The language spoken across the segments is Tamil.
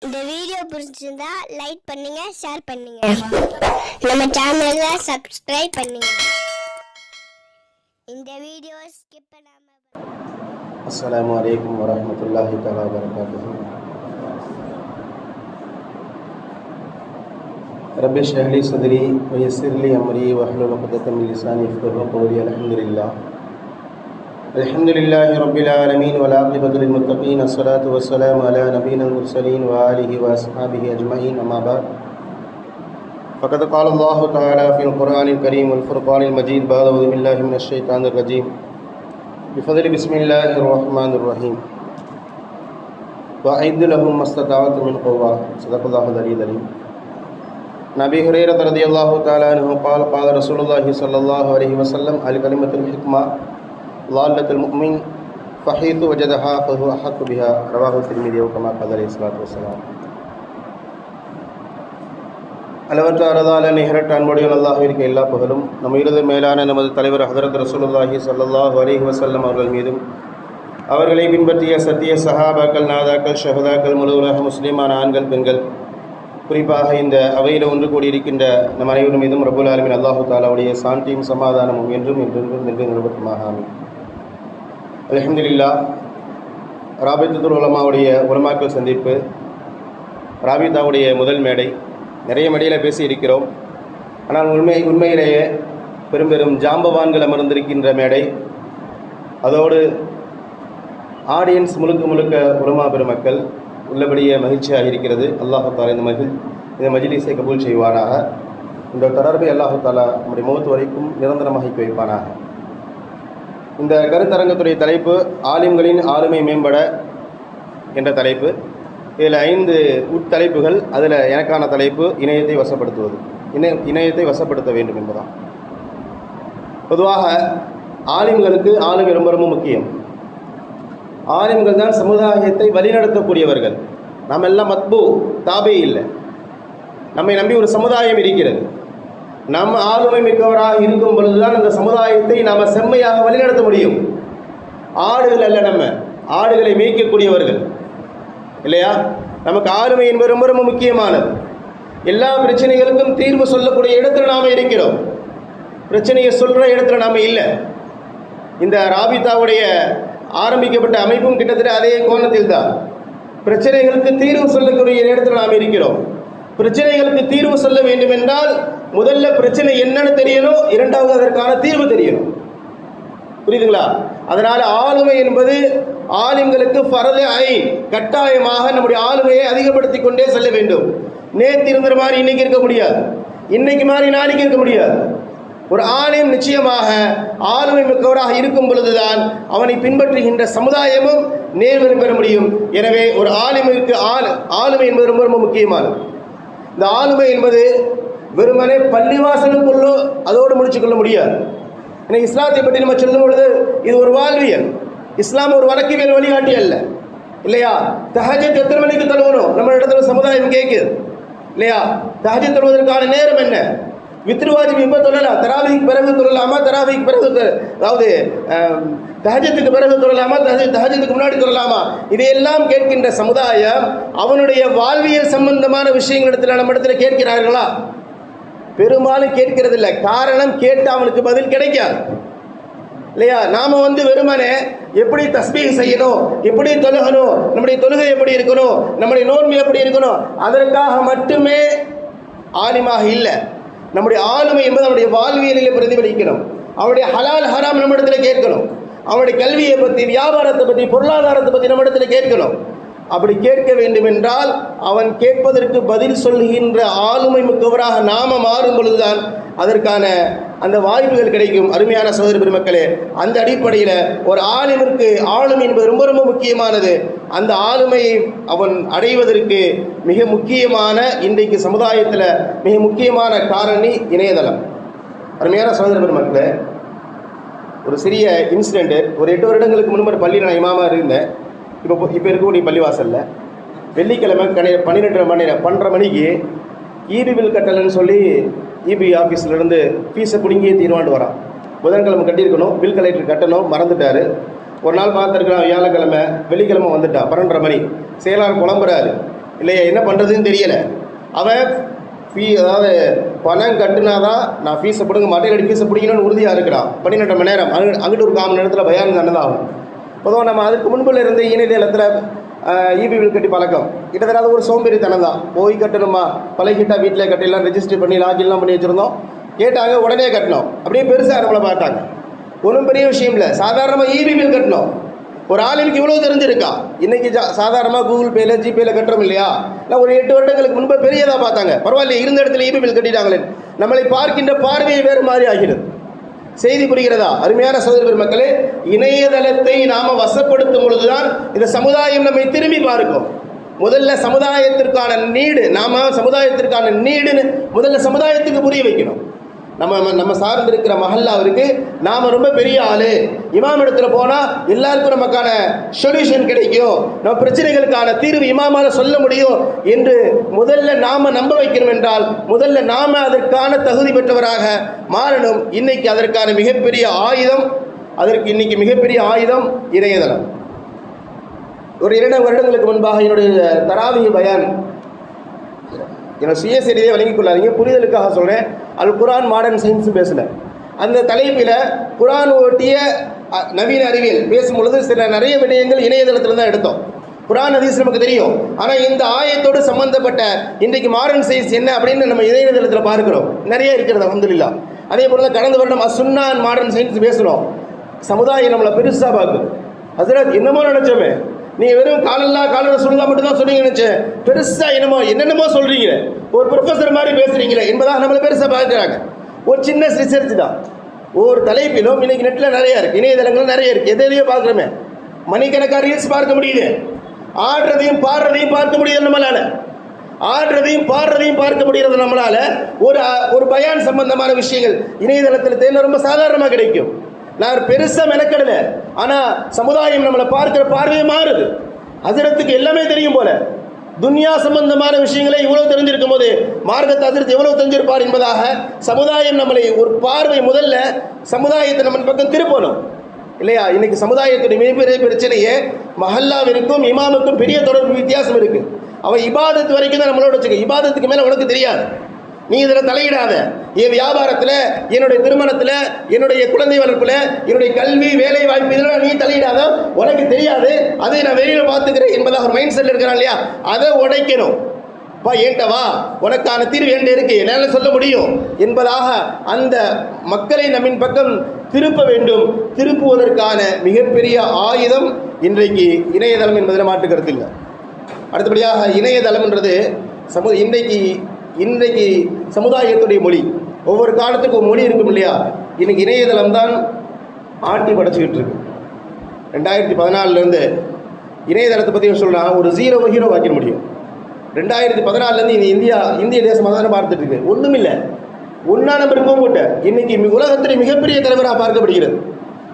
இந்த வீடியோ பிடிச்சிருந்தா லைக் பண்ணுங்க, ஷேர் பண்ணுங்க, நம்ம சேனலை சப்ஸ்கிரைப் பண்ணுங்க. இந்த வீடியோ ஸ்கிப் பண்ணாம. அஸ்ஸலாமு அலைக்கும் வரஹ்மத்துல்லாஹி தஆலா வபரகாத்துஹு. ரப்பி ஷ்ரஹ் லி ஸத்ரி வ யஸ்ஸிர் லி அம்ரி வஹ்லுல் உக்தத்தம் மின் லிசானி யஃப்கஹு கௌலி. அல்ஹம்துலில்லாஹி ரப்பில் ஆலமீன் வல் ஆகிபத்து லில் முத்தகீன். அஸ்ஸலாத்து வஸ்ஸலாமு அலா நபியினால் முர்ஸலீன் வ ஆலிஹி வ அஸ்ஹாபிஹி அஜ்மஈன். அம்மா பஅத். ஃபகத் क़ால அல்லாஹு தஆலா ஃபில் குர்ஆனில் கரீம் வல் ஃபுர்கானில் மஜீத். பஅஊது பில்லாஹி மினஷ் ஷைத்தானிர் ரஜீம். பிஃபத்லி பிஸ்மில்லாஹிர் ரஹ்மானிர் ரஹீம். வஅஇத் லஹும் மஸ்ததஅது மின் குவ்வா. ஸதகல்லாஹுல் அலிய்யுல் அலீம். நபி ஹுரைரா ரலியல்லாஹு தஆலா அன்ஹு قال قال رسول الله صلى الله عليه وسلم الكلمة الحكمة ضالة المؤمن فحيث وجدها فهو أحق بها. رواه الترمذي وكما قال عليه الصلاة والسلام. அளவற்ற அறதால நிகரற்ற அன்புடைய அல்லாஹ்விற்கு எல்லா புகழும் நம் இறுதி மேலான நமது தலைவர் ஹதரத் ரசூலுல்லாஹி ஸல்லல்லாஹு அலைஹி வஸல்லம் அவர்கள் மீதும் அவர்களை பின்பற்றிய சத்திய சஹாபாக்கள், நாதாக்கள், ஷஹதாக்கள், முழு உலக முஸ்லிமான ஆண்கள், பெண்கள், குறிப்பாக இந்த அவையில் ஒன்று கூடியிருக்கின்ற நம் அனைவரும் மீதும் ரப்புல் ஆலமீன் அல்லாஹு தஆலாவுடைய சாந்தியும் சமாதானமும் என்றும் நிறுவனமாக ஆமீன். அல்ஹம்துலில்லாஹ். ராபித்தத்துல் உலமாவுடைய உலமாக்கள் சந்திப்பு, ராபித்தாவுடைய முதல் மேடை. நிறைய மேடையில் பேசியிருக்கிறோம். ஆனால் உண்மையிலேயே பெரும் ஜாம்பவான்கள் அமர்ந்திருக்கின்ற மேடை. அதோடு ஆடியன்ஸ் முழுக்க உலமா பெருமக்கள் உள்ளபடியே மகிழ்ச்சியாக இருக்கிறது. அல்லாஹு தாலா இந்த மஜ்லிஸை கபூல் செய்வானாக. இந்த தொடர்பை அல்லாஹு தாலா நம்முடைய மௌத் வரைக்கும் நிரந்தரமாக வைப்பானாக. இந்த கருத்தரங்கத்துடைய தலைப்பு ஆலிம்களின் ஆளுமை மேம்பட என்ற தலைப்பு. இதில் 5 உட்தலைப்புகள். அதில் எனக்கான தலைப்பு இணையத்தை வசப்படுத்துவது, இணையத்தை வசப்படுத்த வேண்டும் என்பதாம். பொதுவாக ஆலிம்களுக்கு ஆளுமை ரொம்ப முக்கியம். ஆலிம்கள் தான் சமுதாயத்தை வழிநடத்தக்கூடியவர்கள். நாம் எல்லாம் மத்பூ, தாபே இல்லை. நம்மை நம்பி ஒரு சமுதாயம் இருக்கிறது. நம்ம ஆளுமை மிக்கவராக இருக்கும் பொழுதுதான் அந்த சமுதாயத்தை நாம் செம்மையாக வழிநடத்த முடியும். ஆடுகள் அல்ல, நம்ம ஆடுகளை மேய்க்கக்கூடியவர்கள் இல்லையா? நமக்கு ஆளுமை என்பது ரொம்ப முக்கியமானது. எல்லா பிரச்சனைகளுக்கும் தீர்வு சொல்லக்கூடிய இடத்துல நாம் இருக்கிறோம். பிரச்சனையை சொல்கிற இடத்துல நாம் இல்லை. இந்த ராபித்தாவுடைய ஆரம்பிக்கப்பட்ட அமைப்பும் கிட்டத்தட்ட அதே கோணத்தில் தான். பிரச்சனைகளுக்கு தீர்வு சொல்லக்கூடிய இடத்துல நாம் இருக்கிறோம். பிரச்சனைகளுக்கு தீர்வு சொல்ல வேண்டும் என்றால் முதல்ல பிரச்சனை என்னன்னு தெரியணும், இரண்டாவது அதற்கான தீர்வு தெரியணும். புரியுதுங்களா? அதனால் ஆளுமை என்பது ஆலிம்களுக்கு ஃபர்து ஐன், கட்டாயமாக நம்முடைய ஆளுமையை அதிகப்படுத்தி கொண்டே செல்ல வேண்டும். நேற்று இருந்த மாதிரி இன்னைக்கு இருக்க முடியாது, இன்னைக்கு மாதிரி நாளைக்கு இருக்க முடியாது. ஒரு ஆலிம் நிச்சயமாக ஆளுமை மிக்கவராக இருக்கும் பொழுதுதான் அவனை பின்பற்றுகின்ற சமுதாயமும் நேர்வழி பெற முடியும். எனவே ஒரு ஆலிமிற்கு ஆளுமை என்பது ரொம்ப முக்கியமானது. இந்த ஆளுமை என்பது வெறுமனே பள்ளிவாசலுக்குள்ளோ அதோடு முடிச்சுக்கொள்ள முடியாது. ஏன்னா இஸ்லாத்தை பற்றி நம்ம சொல்லும் பொழுது இது ஒரு வாழ்வியல். இஸ்லாம் ஒரு வழக்கியல் வழிகாட்டி அல்ல, இல்லையா? தஹஜ்ஜத் எத்தனை மணிக்கு தொழுவணும் நம்ம இடத்துல சமுதாயம் கேட்குது, இல்லையா? தஹஜ்ஜத் தொழுவதற்கான நேரம் என்ன? வித்ரு வாஜிப் எப்போ தொழலாம்? தராவிக்கு பிறகு தொழலாமா? தராவிக்கு பிறகு, அதாவது தஹஜ்ஜத்துக்கு பிறகு தொழலாமா? தஹஜ்ஜத்துக்கு முன்னாடி தொழலாமா? இதையெல்லாம் கேட்கின்ற சமுதாயம் அவனுடைய வாழ்வியல் சம்பந்தமான விஷயங்களிடத்தில் நம்ம இடத்துல கேட்கிறார்களா? பெரும்பாலும் கேட்கிறதில்லை. காரணம், கேட்டு அவனுக்கு பதில் கிடைக்காது, இல்லையா? நாம வெறுமனே எப்படி தஸ்பீஹ் செய்யணும், எப்படி தொழுகணும், நம்முடைய தொழுகை எப்படி இருக்கணும், நம்முடைய நோன்பு எப்படி இருக்கணும், அதற்காக மட்டுமே ஆலிமாக இல்லை. நம்முடைய ஆளுமை என்பது அவனுடைய வாழ்வியலில் பிரதிபலிக்கணும். அவனுடைய ஹலால் ஹராம் நம்ம இடத்துல கேட்கணும். அவனுடைய கல்வியை பற்றி, வியாபாரத்தை பற்றி, பொருளாதாரத்தை பற்றி நம்ம இடத்துல கேட்கணும். அப்படி கேட்க வேண்டும் என்றால் அவன் கேட்பதற்கு பதில் சொல்கின்ற ஆளுமை மிக்கவராக நாம மாறும் பொழுதுதான் அதற்கான அந்த வாய்ப்புகள் கிடைக்கும். அருமையான சகோதர பெருமக்களே, அந்த அடிப்படையில் ஒரு ஆலிமிற்கு ஆளுமை என்பது ரொம்ப முக்கியமானது. அந்த ஆளுமையை அவன் அடைவதற்கு மிக முக்கியமான, இன்றைக்கு சமுதாயத்தில் மிக முக்கியமான காரணி இணையதளம். அருமையான சகோதர பெருமக்களே, ஒரு சிறிய இன்சிடென்ட்டு. ஒரு 8 வருடங்களுக்கு முன்பு பள்ளியில் நான் இமாமா இருந்தேன். இப்போ இருக்கக்கூடிய பள்ளிவாசலில் வெள்ளிக்கிழமை 12:30 மணிக்கு இபி பில் கட்டலன்னு சொல்லி இபி ஆஃபீஸ்லேருந்து ஃபீஸை பிடுங்கி தீர்வாண்டு வரான். புதன்கிழமை கட்டியிருக்கணும், பில் கலெக்டர் கட்டணும், மறந்துட்டார். ஒரு நாள் பார்த்துருக்குறான், வியாழக்கிழமை வெள்ளிக்கிழமை வந்துட்டான் 12:30 மணி. செயலாளர் புலம்புறாரு, இல்லையா? என்ன பண்ணுறதுன்னு தெரியலை. அவன் அதாவது பணம் கட்டுனாதான் நான் ஃபீஸை பிடுங்க மாட்டேன், இல்லாட்டி ஃபீஸை பிடிக்கணும்னு உறுதியாக இருக்கிறான். 12 மணி நேரம் அங்கிட்டு ஒரு 1/4 மணி நேரத்தில் பயான் தானதாகும். பொதுவாக நம்ம அதுக்கு முன்புல இருந்து இணையதளத்தில் இபி பில் கட்டி பழக்கம் கிட்டத்தட்ட ஒரு சோம்பேறித்தனம் தான். போய் கட்டணுமா, பழகிட்டா வீட்டில் கட்டிலாம் ரெஜிஸ்டர் பண்ணி லாகின்லாம் பண்ணி வச்சுருந்தோம். கேட்டாங்க, உடனே கட்டணும். அப்படியே பெருசாக நம்மளை பார்த்தாங்க. ஒன்றும் பெரிய விஷயம் இல்லை, சாதாரணமாக இபி பில் கட்டணும். ஒரு ஆளுக்கு இவ்வளோ தெரிஞ்சிருக்கா? இன்றைக்கி சாதாரணமாக கூகுள் பேல ஜிபேல கட்டுறோம் இல்லையா? இல்லை, ஒரு 8 வருடங்களுக்கு முன்பு பெரியதாக பார்த்தாங்க. பரவாயில்ல, இருந்த இடத்துல இபி பில் கட்டிட்டாங்களே. நம்மளை பார்க்கின்ற பார்வையை வேறு மாதிரி ஆகிறது. செய்தி புரிகிறதா? அருமையான சகோதர மக்களே, இணையதளத்தை நாம் வசப்படுத்தும் பொழுதுதான் இந்த சமுதாயம் நம்மை திரும்பி பார்க்கும். முதல்ல சமுதாயத்திற்கான நீடு, நாம சமுதாயத்திற்கான நீடுன்னு முதல்ல சமுதாயத்துக்கு புரிய வைக்கணும். நம்ம சார்ந்து இருக்கிற மஹல்லாவிற்கு நாம ரொம்ப பெரிய ஆளு, இமாம் இடத்துல போனா எல்லாருக்கும் நமக்கான சொல்யூஷன் கிடைக்கும், நம்ம பிரச்சனைகளுக்கான தீர்வு இமாமால சொல்ல முடியும் என்று முதல்ல நாம நம்ப வைக்கணும். என்றால் முதல்ல நாம அதற்கான தகுதி பெற்றவராக மாறணும். இன்னைக்கு அதற்கான மிகப்பெரிய ஆயுதம், இன்னைக்கு மிகப்பெரிய ஆயுதம் இணையதளம். ஒரு 2 வருடங்களுக்கு முன்பாக என்னுடைய தராவிஹ் பயான், என்னோட சுய செய்தியை வழங்கிக் கொள்ளாதீங்க, புரிதலுக்காக சொல்கிறேன். அல் குர்ஆன் மாடர்ன் சயின்ஸ் பேசல. அந்த தலைப்பில் குர்ஆன் ஒட்டிய நவீன அறிவியல் பேசும் பொழுது நிறைய விடயங்கள் இணையதளத்தில் தான் எடுத்தோம். குர்ஆன் ஹதீஸ் நமக்கு தெரியும், ஆனால் இந்த ஆயத்தோடு சம்பந்தப்பட்ட இன்றைக்கு மாடர்ன் சயின்ஸ் என்ன அப்படின்னு நம்ம இணையதளத்தில் பார்க்கிறோம். நிறைய இருக்கிறது அல்ஹம்துலில்லாஹ். அதே போல தான் கடந்த வருடம் அசுன்னா மாடர்ன் சயின்ஸ் பேசுகிறோம். சமுதாயம் நம்மளை பெருசாக பார்க்குது. ஹஸ்ரத் என்னமோ நினச்சோமே, நீங்கள் வெறும் காலர் சொல்லுதா மட்டும் தான் சொன்னீங்க நினச்சேன், பெருசாக என்னென்னமோ சொல்கிறீங்க, ஒரு ப்ரொஃபஸர் மாதிரி பேசுகிறீங்களே என்பதாக நம்மளை பெருசாக பார்க்குறாங்க. ஒரு சின்ன ரிசர்ச் தான். ஒவ்வொரு தலைப்பிலும் இன்னைக்கு நெட்டில் நிறையா இருக்குது, இணையதளங்கள் நிறைய இருக்குது. எதையோ பார்க்குறோமே, மணிக்கணக்காக ரீல்ஸ் பார்க்க முடியுது, ஆடுறதையும் பாடுறதையும் பார்க்க முடியுது நம்மளால். பார்க்க முடிகிறது நம்மளால. ஒரு பயான் சம்பந்தமான விஷயங்கள் இணையதளத்தில் தேர்ந்த ரொம்ப சாதாரணமாக கிடைக்கும். நான் பெருசா மெனக்கடல, ஆனா சமுதாயம் நம்மளை பார்க்கிற பார்வையை மாறுது. ஹஜரத்துக்கு எல்லாமே தெரியும் போல, துன்யா சம்பந்தமான விஷயங்களை இவ்வளவு தெரிஞ்சிருக்கும் போது மார்க்கத்தை ஹஜரத் எவ்வளவு தெரிஞ்சிருப்பார் என்பதாக சமுதாயம் நம்மளை ஒரு பார்வை, முதல்ல சமுதாயத்தை நம்ம பக்கம் திருப்பணும் இல்லையா? இன்னைக்கு சமுதாயத்துடைய மிகப்பெரிய பிரச்சனையே மஹல்லாவிற்கும் இமாமுக்கும் பெரிய தொடர்பு வித்தியாசம் இருக்கு. அவன் இபாதத்து வரைக்கும் தான் நம்மளோட வச்சுக்க, இபாதத்துக்கு மேல உனக்கு தெரியாது. நீ இதில் தலையிடாத. என் வியாபாரத்தில், என்னுடைய திருமணத்தில், என்னுடைய குழந்தை வளர்ப்பில், என்னுடைய கல்வி வேலை வாய்ப்பு இதெல்லாம் நீ தலையிடாத, உனக்கு தெரியாது, அதை நான் வெளியில் பார்த்துக்கிறேன் என்பதாக ஒரு மைண்ட் செட் இருக்கிறான் இல்லையா? அதை உடைக்கணும். வா ஏன்ட்ட வா, உனக்கான தீர்வு என்ன இருக்கு, என்னால் சொல்ல முடியும் என்பதாக அந்த மக்களை நம்மின் பக்கம் திருப்ப வேண்டும். திருப்புவதற்கான மிகப்பெரிய ஆயுதம் இன்றைக்கு இணையதளம் என்பதில் மாற்று கருத்து இல்லை. அடுத்தபடியாக இணையதளம் என்றது இன்றைக்கு சமுதாயத்துடைய மொழி. ஒவ்வொரு காலத்துக்கும் ஒரு மொழி இருக்கும் இல்லையா? இன்னைக்கு இணையதளம் தான் ஆட்டி படைச்சிக்கிட்டு இருக்கு. 2014 இணையதளத்தை பற்றி சொல்றா, ஒரு ஹீரோ ஆக்கிட முடியும். 2014 இந்திய தேசமாக தானே பார்த்துட்டு இருக்கு. ஒன்றும் இல்லை, ஒன்னா நம்பர் போட்ட இன்னைக்கு உலகத்திலே மிகப்பெரிய தலைவராக பார்க்கப்படுகிறது.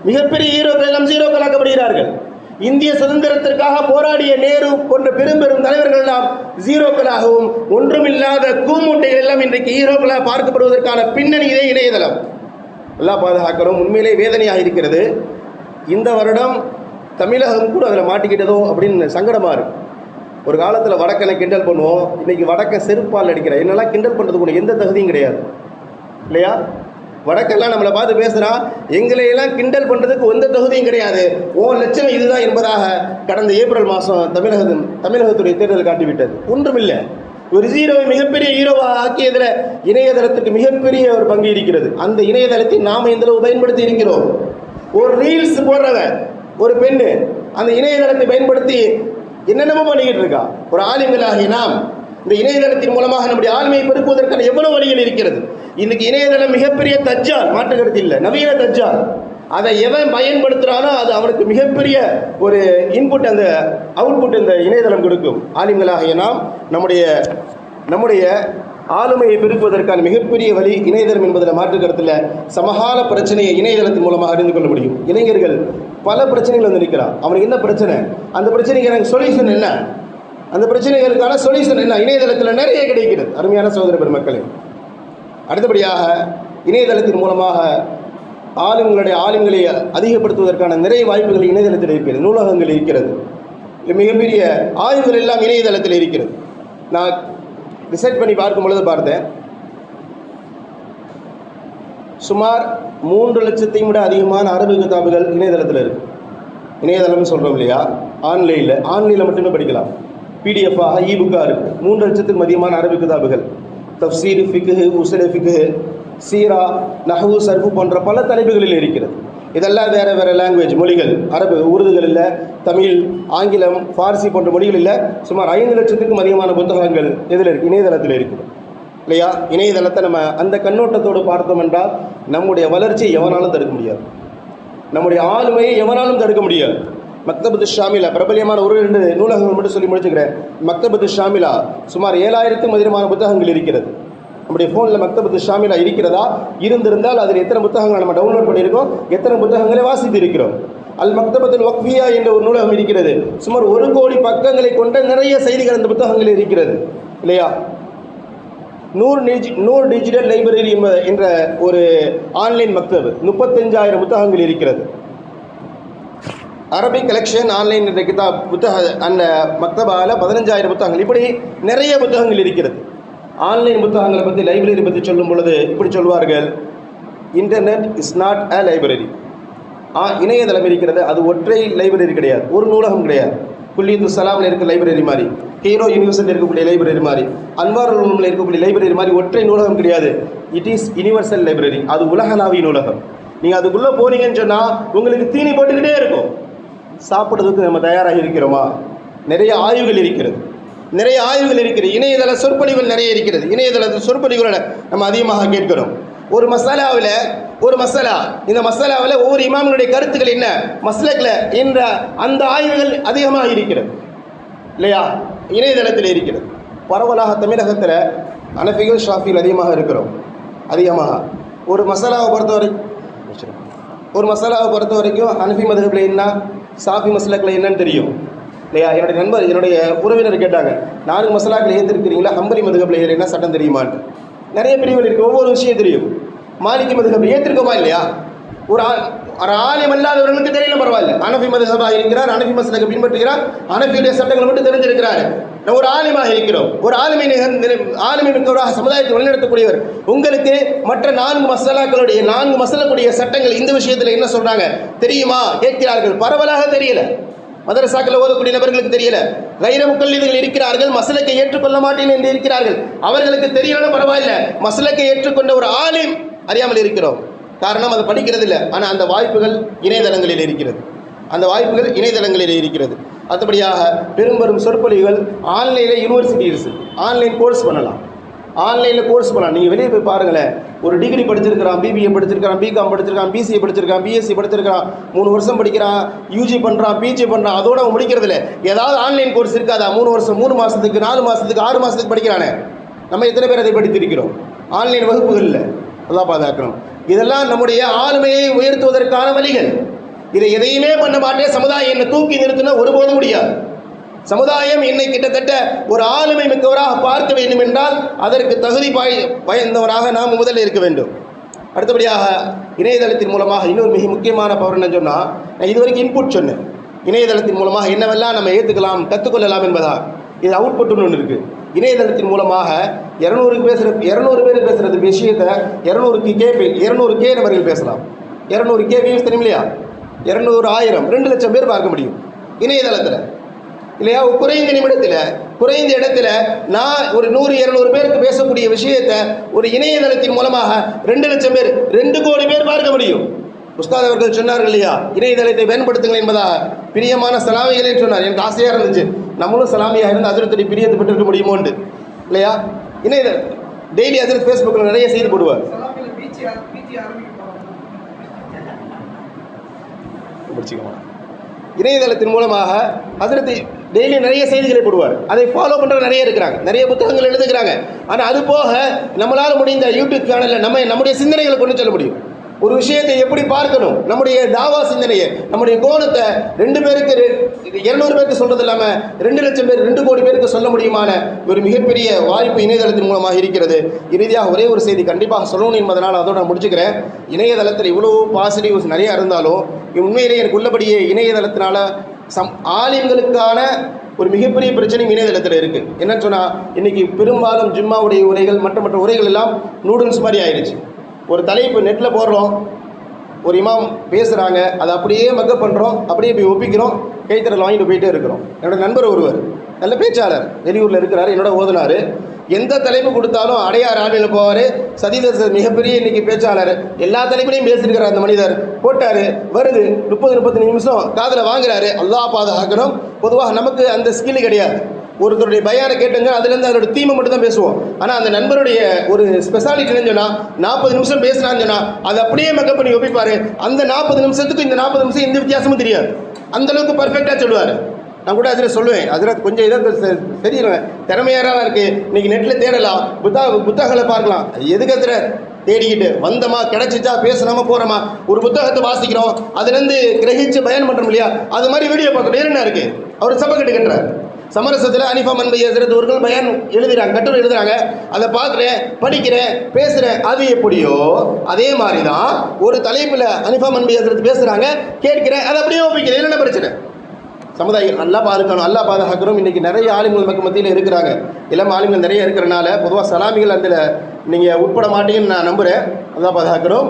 மிகப்பெரிய ஹீரோக்கள் எல்லாம் ஜீரோக்களாக்கப்படுகிறார்கள். இந்திய சுதந்திரத்திற்காக போராடிய நேரு போன்ற பெரும் தலைவர்கள் எல்லாம் ஜீரோக்களாகவும், ஒன்றுமில்லாத கூமூட்டைகள் எல்லாம் இன்றைக்கு ஹீரோக்களாக பார்க்கப்படுவதற்கான பின்னணி இதே இணையதளம். எல்லாம் பாதுகாக்கிறோம். உண்மையிலே வேதனையாக இருக்கிறது. இந்த வருடம் தமிழகம் கூட அதில் மாட்டிக்கிட்டதோ அப்படின்னு சங்கடமாக இருக்கு. ஒரு காலத்தில் வடக்கனை கிண்டல் பண்ணுவோம், இன்னைக்கு வடக்க செருப்பால் அடிக்கிற என்னெல்லாம் கிண்டல் பண்ணுறது கூட எந்த தகுதியும் கிடையாது இல்லையா? வடக்கெல்லாம் நம்மளை பார்த்து பேசுகிறா, எங்களையெல்லாம் கிண்டல் பண்ணுறதுக்கு எந்த தகுதியும் கிடையாது, ஓ லட்சணம் இதுதான் என்பதாக கடந்த ஏப்ரல் மாதம் தமிழகத்துடைய தேர்தல் காட்டிவிட்டது. ஒன்றுமில்லை, ஒரு ஹீரோவை மிகப்பெரிய ஹீரோவாக ஆக்கியதில் இணையதளத்துக்கு மிகப்பெரிய ஒரு பங்கு இருக்கிறது. அந்த இணையதளத்தை நாம் இந்த அளவு பயன்படுத்தி இருக்கிறோம். ஒரு ரீல்ஸ் போடுறவன் ஒரு பெண்ணு அந்த இணையதளத்தை பயன்படுத்தி என்னென்னமோ பண்ணிக்கிட்டு இருக்கா. ஒரு ஆலிம்களாகிய நாம் இந்த இணையதளத்தின் மூலமாக நம்முடைய ஆளுமையை பெருக்குவதற்கான எவ்வளவு வழிகள் இருக்கிறது. இன்னைக்கு இணையதளம் மிகப்பெரிய தஜ்ஜால், மாற்று கருத்து இல்லை, நவீன தஜ்ஜால். அதை எவன் பயன்படுத்துகிறானோ அது அவனுக்கு மிகப்பெரிய ஒரு இன்புட், அந்த அவுட்புட் இந்த இணையதளம் கொடுக்கும். ஆலிம்களாகிய நாம் நம்முடைய ஆளுமையை பெருக்குவதற்கான மிகப்பெரிய வழி இணையதளம் என்பதில் மாற்று கருத்தில் சமகால பிரச்சனையை இணையதளத்தின் மூலமாக அறிந்து கொள்ள முடியும். இளைஞர்கள் பல பிரச்சனைகள் வந்து நிற்கிறான். அவனுக்கு என்ன பிரச்சனை, அந்த பிரச்சனைக்கு எனக்கு சொல்யூஷன் என்ன, அந்த பிரச்சனைகளுக்கான சொல்யூஷன் என்ன, இணையதளத்தில் நிறைய கிடைக்கிறது. அருமையான சகோதர பெருமக்களே, அடுத்தபடியாக இணையதளத்தின் மூலமாக ஆளுங்களை அதிகப்படுத்துவதற்கான நிறைய வாய்ப்புகள் இணையதளத்தில் இருக்கிறது. நூலகங்கள் இருக்கிறது, மிகப்பெரிய ஆய்வுகள் எல்லாம் இணையதளத்தில் இருக்கிறது. நான் ரிசர்ச் பண்ணி பார்க்கும் பொழுது பார்த்தேன், சுமார் 3 லட்சத்தையும் விட அதிகமான அரபு கிதாபுகள் இணையதளத்தில் இருக்குது. இணையதளம்னு சொல்கிறோம் இல்லையா, ஆன்லைனில் மட்டுமே படிக்கலாம். பிடிஎஃபாக இபுக்காக இருக்குது. 3 லட்சத்துக்கும் அதிகமான அரபு கிதாபுகள், தஃப்சீர், ஃபிக்ஹு, உஸூல் ஃபிக்ஹு, சீரா, நஹ்வு, சர்ஃபு போன்ற பல தலைப்புகளில் இருக்கிறது. இதெல்லாம் வேறு லாங்குவேஜ் மொழிகள், அரபு, உருதுகள் இல்லை, தமிழ், ஆங்கிலம், ஃபார்சி போன்ற மொழிகள் இல்லை. சுமார் 5 லட்சத்துக்கும் அதிகமான புத்தகங்கள் இதில் இருக்குது, இணையதளத்தில் இருக்குது இல்லையா. இணையதளத்தை நம்ம அந்த கண்ணோட்டத்தோடு பார்த்தோம் என்றால் நம்முடைய வளர்ச்சியை எவனாலும் தடுக்க முடியாது, நம்முடைய ஆளுமையை எவனாலும் தடுக்க முடியாது. மக்தபத்து ஷாமிலா பிரபலியமான 1-2 நூலகங்கள் மட்டும் சொல்லி முடிச்சுக்கிறேன். மக்தபத்து ஷாமிலா சுமார் 7000க்கும் அதிகமான புத்தகங்கள் இருக்கிறது. நம்முடைய ஃபோனில் மக்தபத்து ஷாமிலா இருக்கிறதா, இருந்திருந்தால் அதில் எத்தனை புத்தகங்களை நம்ம டவுன்லோட் பண்ணியிருக்கோம், எத்தனை புத்தகங்களை வாசித்து இருக்கிறோம். அல் மக்தபத்துல் வக்ஃபியா என்ற ஒரு நூலகம் இருக்கிறது. சுமார் 1 கோடி பக்கங்களை கொண்ட நிறைய செய்திகள் அந்த புத்தகங்கள் இருக்கிறது இல்லையா. நூர் டிஜிட்டல் லைப்ரரி என்ற ஒரு ஆன்லைன் மக்தப் 35,000 புத்தகங்கள் இருக்கிறது. அரபிக் கலெக்ஷன் ஆன்லைன் என்ற கிதாப் அந்த மக்தபாவில் 15,000 புத்தகங்கள், இப்படி நிறைய புத்தகங்கள் இருக்கிறது. ஆன்லைன் புத்தகங்களை பற்றி, லைப்ரரி பற்றி சொல்லும் பொழுது இப்படி சொல்வார்கள், internet is not a library. இணையதளம் இருக்கிறது, அது ஒற்றை லைப்ரரி கிடையாது, ஒரு நூலகம் கிடையாது. குல்லியத்து சலாமில் இருக்க லைப்ரரி மாதிரி, ஹீரோ யூனிவர்சிட்டியில் இருக்கக்கூடிய லைப்ரரி மாதிரி, அன்வார் உலூமில் இருக்கக்கூடிய லைப்ரரி மாதிரி ஒற்றை நூலகம் கிடையாது. இட் இஸ் யூனிவர்சல் லைப்ரரி, அது உலகளாவிய நூலகம். நீங்கள் அதுக்குள்ளே போனீங்கன்னு சொன்னால் உங்களுக்கு தீனி போட்டுக்கிட்டே இருக்கும். சாப்பிட்றதுக்கு நம்ம தயாராக இருக்கிறோமா? நிறைய ஆய்வுகள் இருக்கிறது, இணையதள சொற்பொழிவுகள் நிறைய இருக்கிறது. இணையதள சொற்பொழிவுகளை நம்ம அதிகமாக கேட்கிறோம். ஒரு மசாலா, இந்த மசாலாவில் ஒவ்வொரு இமாம்களுடைய கருத்துக்கள் என்ன, மஸ்லக்கில் என்ற அந்த ஆய்வுகள் அதிகமாக இருக்கிறது இல்லையா, இணையதளத்தில் இருக்கிறது. பரவலாக தமிழகத்தில் ஹனஃபிகள், ஷாஃபிகள் அதிகமாக இருக்கிறோம். ஒரு மசாலாவை பொறுத்த வரைக்கும் ஹனஃபி மதுஹபில் என்ன, ஷாஃபி மஸ்லக்கில் என்னன்னு தெரியும் இல்லையா. என்னுடைய உறவினர் கேட்டாங்க, 4 மசாலாக்கள் ஏற்றிருக்கிறீங்களா, ஹம்பலி மதுஹபில் என்ன சட்டம் தெரியுமான்னு. நிறைய பிரிவுகள் இருக்குது, ஒவ்வொரு விஷயம் தெரியும். மாலிகி மதுஹப் ஏற்றிருக்கோமா இல்லையா, ஒரு ஆலிம் அல்லாதவர்களுக்கு தெரியல பரவாயில்ல. ஹனஃபி மதுஹபாக இருக்கிறார், ஹனஃபி மஸ்லக்கை பின்பற்றுகிறார், ஹனஃபியுடைய சட்டங்கள் மட்டும் தெரிஞ்சிருக்கிறார். நம்ம ஒரு ஆலிமாக இருக்கிறோம், ஒரு ஆலிமின் சமுதாயத்தை வழிநடத்தக்கூடியவர். உங்களுக்கு மற்ற 4 மசாலாக்களுடைய சட்டங்கள் இந்த விஷயத்தில் என்ன சொல்றாங்க தெரியுமா கேட்கிறார்கள். பரவலாக தெரியல. மதரசாக்கள் ஓதக்கூடிய நபர்களுக்கு தெரியல. கைர முக்கல்லிதுகள் இருக்கிறார்கள், மஸ்லக்கை ஏற்றுக்கொள்ள மாட்டேன் என்று இருக்கிறார்கள். அவர்களுக்கு தெரியலன்னு பரவாயில்ல, மஸ்லக்கை ஏற்றுக்கொண்ட ஒரு ஆலிம் அறியாமல் இருக்கிறோம். காரணம் அது படிக்கிறது இல்லை. ஆனால் அந்த வாய்ப்புகள் இணையதளங்களில் இருக்கிறது. அடுத்தபடியாக பெரும் சொற்பொழிவுகள் ஆன்லைனில் யூனிவர்சிட்டிஸ் ஆன்லைன் கோர்ஸ் பண்ணலாம். நீங்கள் வெளியே போய் பாருங்களேன், ஒரு டிகிரி படிச்சிருக்கிறான், பிபிஏ படிச்சிருக்கிறான், பிகாம் படிச்சிருக்கான், பிசிஏ படிச்சிருக்கான், பிஎஸ்சி படிச்சிருக்கான், 3 வருஷம் படிக்கிறான், யூஜி பண்ணுறான், பிஜி பண்ணுறான், அதோட அவன் முடிக்கிறது இல்லை. ஏதாவது ஆன்லைன் கோர்ஸ் இருக்காதா? 3 வருஷம், 3 மாதத்துக்கு, 4 மாதத்துக்கு, 6 மாதத்துக்கு படிக்கிறானே. நம்ம எத்தனை பேர் அதை படித்திருக்கிறோம்? ஆன்லைன் வகுப்புகளில் அல்லாஹ் பாதுகாக்கணும். இதெல்லாம் நம்முடைய ஆளுமையை உயர்த்துவதற்கான வழிகள். இதை எதையுமே பண்ண மாட்டேன், சமுதாயம் என்னை தூக்கி நிறுத்தினா ஒருபோதும் முடியாது. சமுதாயம் என்னை கிட்டத்தட்ட ஒரு ஆளுமை மிக்கவராக பார்க்க வேண்டும் என்றால் அதற்கு தகுதி பயந்தவராக நாம் முதலில் இருக்க வேண்டும். அடுத்தபடியாக இணையதளத்தின் மூலமாக இன்னொரு மிக முக்கியமான பவர் என்ன சொன்னால், நான் இதுவரைக்கும் இன்புட் சொன்னேன். இணையதளத்தின் மூலமாக என்னவெல்லாம் நம்ம ஏற்றுக்கலாம், கற்றுக்கொள்ளலாம் என்பதா. இது அவுட்புட்னு ஒன்று இருக்குது. இணையதளத்தின் மூலமாக 200 பேர் பேசுகிறது விஷயத்தை 200K நபர்கள் பேசலாம். 200K வியூஸ் தெரியும் இல்லையா, 200, 1000, 2 லட்சம் பேர் பார்க்க முடியும் இணையதளத்தில் இல்லையா. குறைந்த நிமிடத்தில், குறைந்த இடத்துல நான் ஒரு 100-200 பேருக்கு பேசக்கூடிய விஷயத்தை ஒரு இணையதளத்தின் மூலமாக 2 லட்சம் பேர், 2 கோடி பேர் பார்க்க முடியும். உஸ்தாத் அவர்கள் சொன்னார்கள் இல்லையா, இணையதளத்தை பயன்படுத்துங்கள் என்பதாக. பிரியமான சலாமிகளே சொன்னார். எனக்கு ஆசையாக இருந்துச்சு, நம்மளும் சலாமியாக இருந்து அதிரத்துடைய பிரியத்தை பெற்றிருக்க முடியுமோண்டு இல்லையா. இணையதளம் டெய்லி அதில் ஃபேஸ்புக்கில் நிறைய செய்தி போடுவார். இணையதளத்தின் மூலமாக அதிரத்தை டெய்லி நிறைய செய்திகளை போடுவார். அதை ஃபாலோ பண்ணுற நிறைய இருக்கிறாங்க, நிறைய புத்தகங்கள் எழுதுகிறாங்க. ஆனால் அது போக நம்மளால் முடிந்த யூடியூப் சேனலில் நம்முடைய சிந்தனைகளை கொண்டு செல்ல முடியும். ஒரு விஷயத்தை எப்படி பார்க்கணும், நம்முடைய தாவா சிந்தனையை, நம்முடைய கோணத்தை 2 பேருக்கு 200 பேருக்கு சொல்றது இல்லாமல் 2 லட்சம் பேர், 2 கோடி பேருக்கு சொல்ல முடியுமான ஒரு மிகப்பெரிய வாய்ப்பு இணையதளத்தின் மூலமாக இருக்கிறது. இறுதியாக ஒரே ஒரு செய்தி கண்டிப்பாக சொல்லணும் என்பதனால் அதோட நான் முடிச்சுக்கிறேன். இணையதளத்தில் இவ்வளோ பாசிட்டிவ்ஸ் நிறையா இருந்தாலும் உண்மையிலேயே எனக்கு உள்ளபடியே இணையதளத்தினால ஆலிம்களுக்கான ஒரு மிகப்பெரிய பிரச்சனை இணையதளத்தில் இருக்குது. என்னன்னு சொன்னால், இன்றைக்கி பெரும்பாலும் ஜும்மாவுடைய உரைகள் மற்ற உரைகள் எல்லாம் நூடுல்ஸ் மாதிரி ஆயிடுச்சு. ஒரு தலைப்பு நெட்டில் போடுறோம், ஒரு இமாம் பேசுகிறாங்க, அதை அப்படியே மக்கப் பண்ணுறோம், அப்படியே போய் ஒப்பிக்கிறோம், கைத்தறல் வாங்கிட்டு போயிட்டே இருக்கிறோம். என்னோட நண்பர் ஒருவர் நல்ல பேச்சாளர், வெளியூரில் இருக்கிறார், என்னோட ஓதுனார். எந்த தலைப்பு கொடுத்தாலும் அடையார் ஆடியில் போவார். சதீதர் மிகப்பெரிய இன்றைக்கி பேச்சாளர், எல்லா தலைப்பிலையும் பேசியிருக்கிறார். அந்த மனிதர் போட்டார், வருது 30-35 நிமிஷம் காதில் வாங்குறாரு. அல்லாஹ் பாதுகாக்கணும். பொதுவாக நமக்கு அந்த ஸ்கில் கிடையாது. ஒருத்தருடைய பயானை கேட்டுங்க, அதுலேருந்து அதோட தீமை மட்டும் தான் பேசுவோம். ஆனால் அந்த நண்பருடைய ஒரு ஸ்பெஷாலிட்டின்னு சொன்னால், 40 நிமிஷம் பேசுகிறான்னு சொன்னால் அதை அப்படியே மக்கப் பண்ணி ஒப்பிப்பார். அந்த 40 நிமிஷத்துக்கு இந்த 40 நிமிஷம் எந்த வித்தியாசமும் தெரியாது. அந்தளவுக்கு பர்ஃபெக்டாக சொல்லுவார். நான் கூட அதில் சொல்லுவேன், அதில் கொஞ்சம் இதை தெரியும், திறமையாக இருக்குது. இன்றைக்கி நெட்டில் தேடலாம், புத்தகங்களை பார்க்கலாம். எதுக்கு அதில் தேடிக்கிட்டு வந்தோமா, கிடச்சிச்சா, பேசணுமா, போகிறோமா, ஒரு புத்தகத்தை வாசிக்கிறோம், அதுலேருந்து கிரகிச்சு பயன் பண்ணுறோம் இல்லையா, அது மாதிரி வீடியோ பார்க்கணும். என்ன இருக்குது, அவர் சபக்கட்டு கட்டுறார். சமரசத்தில் அனிஃபா மன்பை எழுதுறவர்கள் பயன் எழுதுகிறாங்க, கட்டுரை எழுதுகிறாங்க. அதை பார்க்குறேன், படிக்கிறேன், பேசுகிறேன். அது எப்படியோ அதே மாதிரி தான் ஒரு தலைப்பில் அனிஃபா மன்பை எழுதுறது பேசுகிறாங்க, கேட்கிறேன், அதை அப்படியே ஒப்பிக்கிறேன். என்னென்ன பிரச்சனை? சமுதாயம் நல்லா பாதுகாக்கணும், நல்லா பாதுகாக்கிறோம். இன்றைக்கி நிறைய ஆளுங்கள் மக்கள் மத்தியில் இருக்கிறாங்க, இளம் ஆளுங்கள் நிறைய இருக்கிறனால பொதுவாக சலாமிகள் அதில் நீங்கள் உட்பட மாட்டீங்கன்னு நான் நம்புகிறேன். நல்லா பாதுகாக்கிறோம்.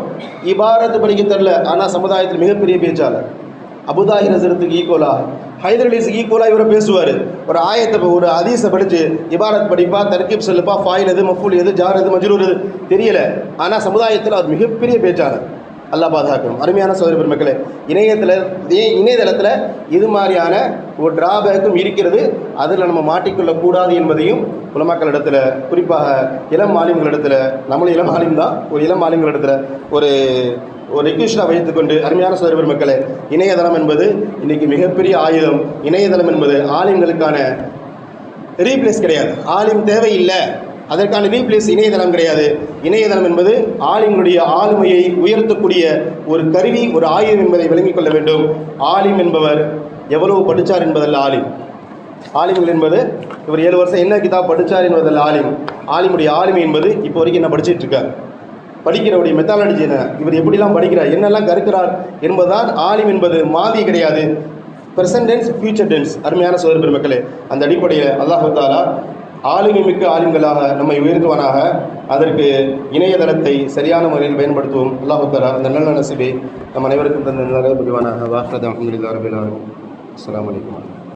இபாரத்து படிக்க தெரில, ஆனால் சமுதாயத்தில் மிகப்பெரிய பேச்சாளர். அபுதாஹிர் ஹஸரத்துக்கு ஈக்குவலா, ஹைதர் அலிஸுக்கு ஈக்குவலாக இவரை பேசுவார். ஒரு ஆயத்தை, ஒரு ஹதீஸை படித்து இபாரத் படிப்பா, தர்கீப் சொல்லுப்பா, ஃபாயில் எது, மஃபூல் எது, ஜார் எது, மஜ்ரூர் எது தெரியல. ஆனால் சமுதாயத்தில் அவர் மிகப்பெரிய பேச்சாளர். அல்லாஹ் பாதுகாக்கணும். அருமையான சகோதர பெருமக்களே, இணையதளத்தில் இது மாதிரியான ஒரு டிராபேக்கும் இருக்கிறது. அதில் நம்ம மாட்டிக்கொள்ளக்கூடாது என்பதையும் உலமாக்களிடத்தில், குறிப்பாக இளம் ஆலிம்களிடத்தில், நம்மளும் இளம் ஆலிம் தான், ஒரு இளம் ஆலிம்களிடத்தில் ஒரு ரெக்வெஸ்டாக வைத்துக்கொண்டு, அருமையான சகோதர பெருமக்களே, இணையதளம் என்பது இன்றைக்கி மிகப்பெரிய ஆயுதம். இணையதளம் என்பது ஆலிம்களுக்கான ரீப்ளேஸ் கிடையாது. ஆலிம் தேவையில்லை, அதற்கான ரீப்ளேஸ் இணையதளம் கிடையாது. இணையதளம் என்பது ஆலிம்களுடைய ஆளுமையை உயர்த்தக்கூடிய ஒரு கருவி, ஒரு ஆயுதம் என்பதை விளங்கிக் கொள்ள வேண்டும். ஆலிம் என்பவர் எவ்வளவு படித்தார் என்பதல்ல ஆலிம். ஆலிம்கள் என்பது இவர் 7 வருஷம் என்ன கிதாப் படித்தார் என்பதல்ல ஆலிம். ஆலிமுடைய ஆளுமை என்பது இப்போ வரைக்கும் என்ன படிச்சுட்டு இருக்கார், படிக்கிறவுடைய மெத்தாலஜி என்ன, இவர் எப்படிலாம் படிக்கிறார், என்னெல்லாம் கருக்கிறார் என்பதுதான் ஆலிம் என்பது. மாதி கிடையாது, ப்ரெசன்ட் டென்ஸ், ஃபியூச்சர் டென்ஸ். அருமையான சகோதர பெருமக்களே, அந்த அடிப்படையில் அல்லாஹ் தஆலா ஆளுமை மிக்க ஆலிம்களாக நம்மை உயர்த்துவானாக. அதற்கு இணையதளத்தை சரியான முறையில் பயன்படுத்துவோம். அல்லாஹ் தஆலா அந்த நல்ல நசீபை நம் அனைவருக்கும் தந்த நல்ல புரிவானாக. வாஹ்ரத் அல்ஹம்துலில்லாஹி ரப்பில் ஆலமீன். அஸ்ஸலாமு அலைக்கும்.